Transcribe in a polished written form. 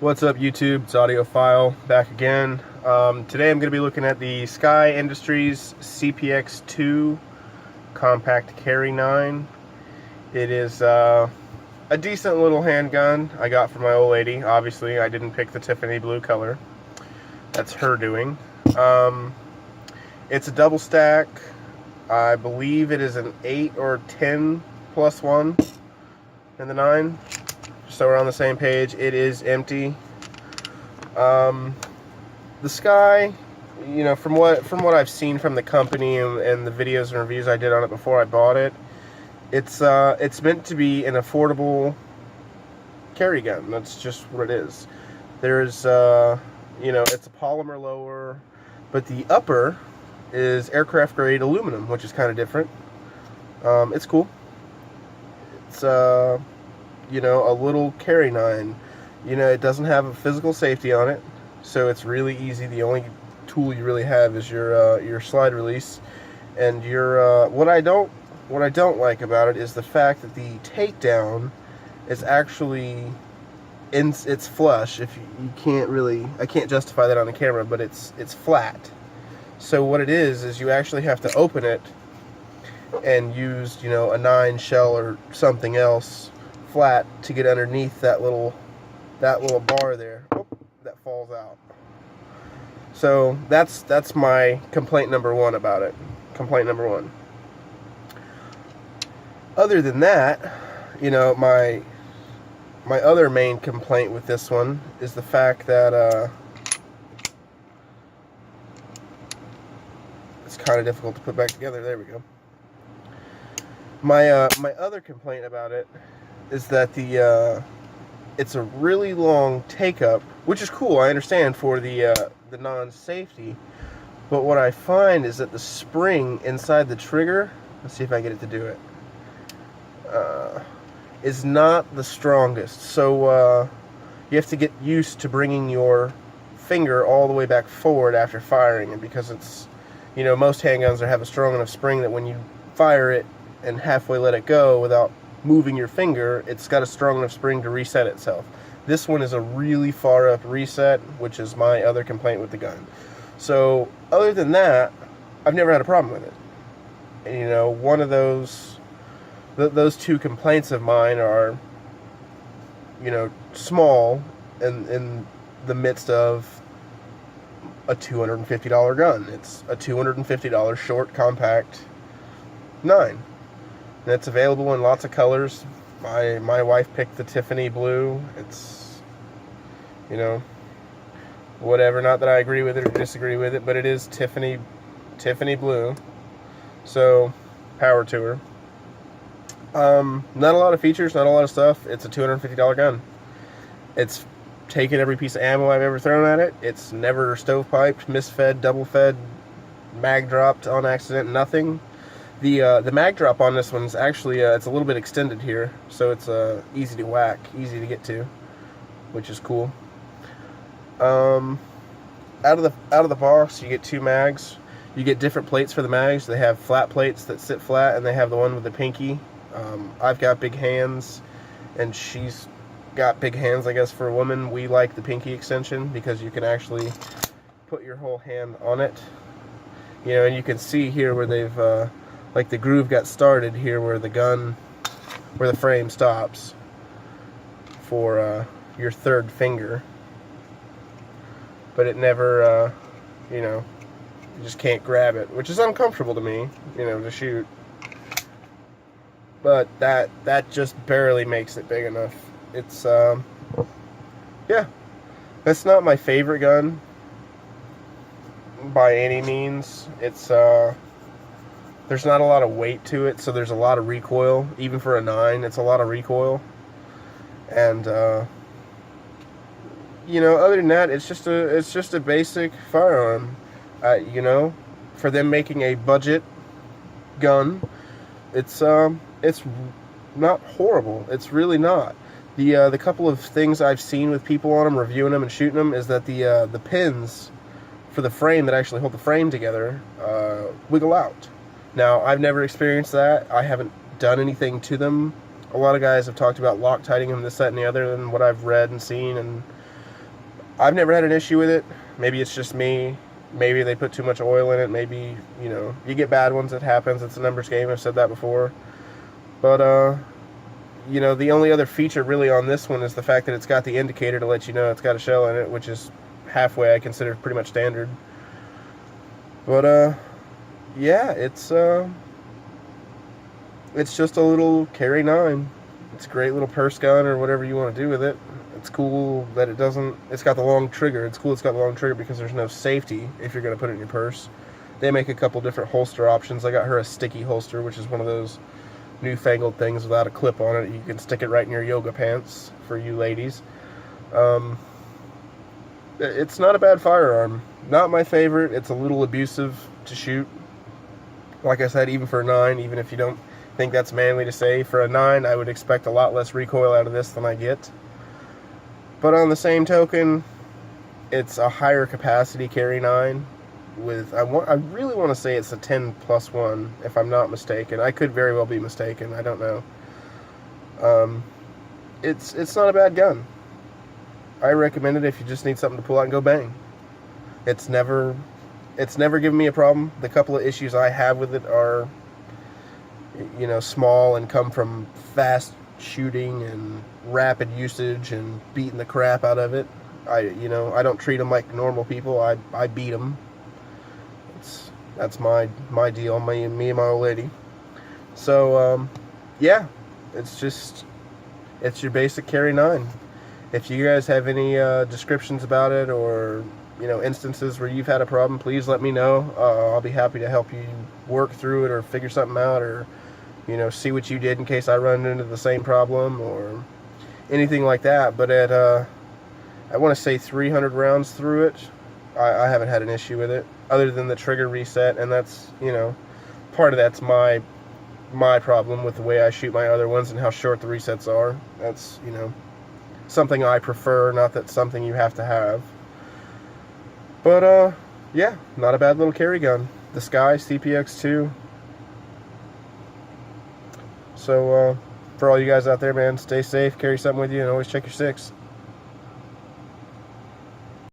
What's up, YouTube? It's Audiophile back again. Today I'm going to be looking at the Sky Industries CPX-2 Compact Carry 9. It is a decent little handgun I got from my old lady. Obviously, I didn't pick the Tiffany blue color. That's her doing. It's a double stack. I believe it is an 8 or 10 plus 1 in the 9. So we're on the same page. It is empty. The Sky, you know, from what I've seen from the company and the videos and reviews I did on it before I bought it, it's meant to be an affordable carry gun. That's just what it is. There's you know, it's a polymer lower, but the upper is aircraft grade aluminum, which is kind of different. It's cool. It's you know, a little carry 9. You know, it doesn't have a physical safety on it, so it's really easy. The only tool you really have is your slide release, and your what I don't like about it is the fact that the takedown is actually it's flush. If you can't really, I can't justify that on the camera, but it's flat. So what it is you actually have to open it and use, you know, a 9 shell or something else flat to get underneath that little bar there. Oh, that falls out. So that's my complaint number 1 about it. Complaint number 1. Other than that, you know, my other main complaint with this one is the fact that it's kind of difficult to put back together. There we go. My other complaint about it is that it's a really long take-up, which is cool, I understand, for the non-safety, but what I find is that the spring inside the trigger, let's see if I get it to do it, is not the strongest, so you have to get used to bringing your finger all the way back forward after firing it, because it's, you know, most handguns have a strong enough spring that when you fire it and halfway let it go without moving your finger, it's got a strong enough spring to reset itself. This one is a really far up reset, which is my other complaint with the gun. So other than that, I've never had a problem with it. And, you know, one of those 2 complaints of mine are, you know, small in the midst of a $250 gun. It's a $250 short compact 9. And it's available in lots of colors. My wife picked the Tiffany blue. It's, you know, whatever. Not that I agree with it or disagree with it, but it is Tiffany blue. So, power to her. Not a lot of features, not a lot of stuff. It's a $250 gun. It's taken every piece of ammo I've ever thrown at it. It's never stovepiped, misfed, double fed, mag dropped on accident, nothing. The mag drop on this one's actually it's a little bit extended here, so it's easy to whack, easy to get to, which is cool. Out of the box, you get 2 mags. You get different plates for the mags. They have flat plates that sit flat, and they have the one with the pinky. I've got big hands, and she's got big hands. I guess for a woman, we like the pinky extension because you can actually put your whole hand on it. You know, and you can see here where they've like the groove got started here where the frame stops for your 3rd finger, but it never, you know, you just can't grab it, which is uncomfortable to me, you know, to shoot. But that just barely makes it big enough. It's yeah, that's not my favorite gun by any means. It's there's not a lot of weight to it, so there's a lot of recoil. Even for a 9, it's a lot of recoil. And you know, other than that, it's just a basic firearm. You know, for them making a budget gun, it's not horrible. It's really not. The couple of things I've seen with people on them, reviewing them and shooting them, is that the pins for the frame that actually hold the frame together wiggle out. Now, I've never experienced that. I haven't done anything to them. A lot of guys have talked about Loctiting them, this, that, and the other, and what I've read and seen, and I've never had an issue with it. Maybe it's just me. Maybe they put too much oil in it. Maybe, you know, you get bad ones. It happens. It's a numbers game. I've said that before. But, you know, the only other feature really on this one is the fact that it's got the indicator to let you know it's got a shell in it, which is halfway I consider pretty much standard. But, yeah, it's just a little carry 9. It's a great little purse gun or whatever you want to do with it. It's cool that it's got the long trigger. It's cool it's got the long trigger because there's no safety if you're going to put it in your purse. They make a couple different holster options. I got her a sticky holster, which is one of those newfangled things without a clip on it. You can stick it right in your yoga pants for you ladies. It's not a bad firearm. Not my favorite. It's a little abusive to shoot. Like I said, even for a 9, even if you don't think that's manly to say, for a 9, I would expect a lot less recoil out of this than I get. But on the same token, it's a higher capacity carry 9 with, I really want to say it's a 10+1, if I'm not mistaken. I could very well be mistaken. I don't know. It's not a bad gun. I recommend it if you just need something to pull out and go bang. It's never given me a problem. The couple of issues I have with it are, you know, small and come from fast shooting and rapid usage and beating the crap out of it. I don't treat them like normal people. I beat them. That's my deal. Me and my old lady. So yeah, it's your basic carry 9. If you guys have any descriptions about it, or you know, instances where you've had a problem, please let me know. I'll be happy to help you work through it or figure something out, or you know, see what you did in case I run into the same problem or anything like that. But at I want to say 300 rounds through it, I haven't had an issue with it, other than the trigger reset, and that's, you know, part of that's my problem with the way I shoot my other ones and how short the resets are. That's, you know, something I prefer, not that something you have to have. But yeah, not a bad little carry gun. The CPX CPX-2. So for all you guys out there, man, stay safe, carry something with you, and always check your 6.